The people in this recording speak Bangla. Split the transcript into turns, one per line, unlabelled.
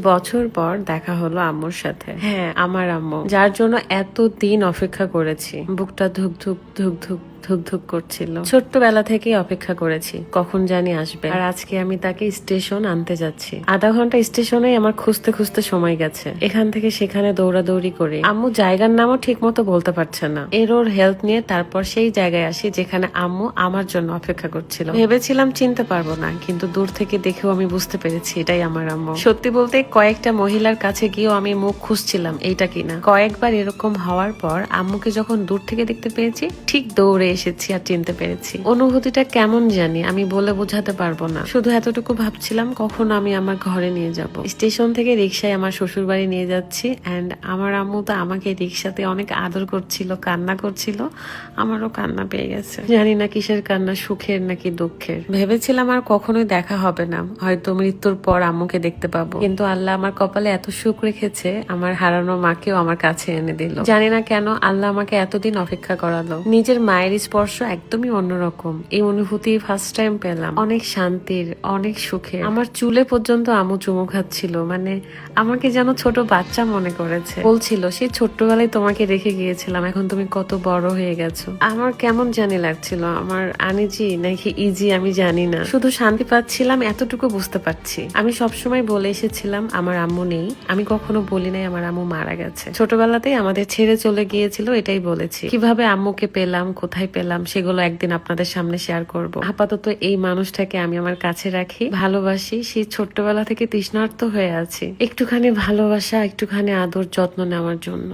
বছর পর দেখা হলো আম্মুর সাথে। হ্যাঁ, আমার আম্মু, যার জন্য এতদিন অপেক্ষা করেছি। বুকটা ধুক ধুক ধুক ধুক ধুক ধুক করছিল। ছোট্টবেলা থেকেই অপেক্ষা করেছি কখন জানি আসবে। আর আজকে আমি তাকে স্টেশন আনতে যাচ্ছি। আধা ঘন্টা স্টেশনে আমার খুঁজতে খুঁজতে সময় গেছে। এখান থেকে সেখানে দৌড়াদৌড়ি করে আম্মু জায়গার নামও ঠিক মতো বলতে পারছে না। এর ওর হেল্প নিয়ে তারপর সেই জায়গায় আসি যেখানে আম্মু আমার জন্য অপেক্ষা করছিল। ভেবেছিলাম চিনতে পারবো না, কিন্তু দূর থেকে দেখেও আমি বুঝতে পেরেছি এটাই আমার আম্মু। সত্যি বলতে কয়েকটা মহিলার কাছে গিয়েও আমি মুখ খুঁজছিলাম এইটা কিনা। কয়েকবার এরকম হওয়ার পর আম্মুকে যখন দূর থেকে দেখতে পেয়েছি, ঠিক দৌড়ে এসেছি আর চিনতে পেরেছি। অনুভূতিটা কেমন জানি আমি বলে বোঝাতে পারবো না। শুধু এতটুকু ভাবছিলাম কখন আমি আমার ঘরে নিয়ে যাব। স্টেশন থেকে রিক্সায় আমার শ্বশুর বাড়ি নিয়ে যাচ্ছি, এন্ড আমার আম্মু তো আমাকে রিক্সাতে অনেক আদর করছিল, কান্না করছিল। আমারও কান্না পেয়ে গেছে। জানি না কিসের কান্না, সুখের নাকি দুঃখের। ভেবেছিলাম আর কখনোই দেখা হবে না, হয়তো মৃত্যুর পর আম্মুকে দেখতে পাবো, কিন্তু আল্লাহ আমার কপালে এত সুখ রেখেছে, আমার হারানো মাকেও আমার কাছে এনে দিল। জানি না কেন আল্লাহ আমাকে এতদিন অপেক্ষা করালো। নিজের মায়ের স্পর্শ একদমই অন্যরকম। এই অনুভূতি ফার্স্ট টাইম পেলাম, অনেক শান্তির, অনেক সুখের। আমার চুলে পর্যন্ত আম্মু চুমু খাচ্ছিল, মানে আমাকে যেন ছোট বাচ্চা মনে করেছে। বলছিল সেই ছোট্টবেলায় তোমাকে রেখে গিয়েছিলাম, এখন তুমি কত বড় হয়ে গেছো। আমার কেমন জানি লাগছিল, আমার আনিজি নাকি ইজি আমি জানি না, শুধু শান্তি পাচ্ছিলাম এতটুকু বুঝতে পারছি। আমি সবসময় বলে এসেছিলাম আমার আম্মু নেই, আমি কখনো বলি নাই আমার আম্মু মারা গেছে। ছোটবেলাতেই আমাদের ছেড়ে চলে গিয়েছিল, এটাই বলেছি। কিভাবে আম্মুকে পেলাম, কোথায় পেলাম, সেগুলো একদিন আপনাদের সামনে শেয়ার করব। আপাতত এই মানুষটাকে আমি আমার কাছে রাখি, ভালোবাসি। সেই ছোট্টবেলা থেকে তৃষ্ণার্ত হয়ে আছি একটুখানি ভালোবাসা, একটুখানি আদর যত্ন নেওয়ার জন্য।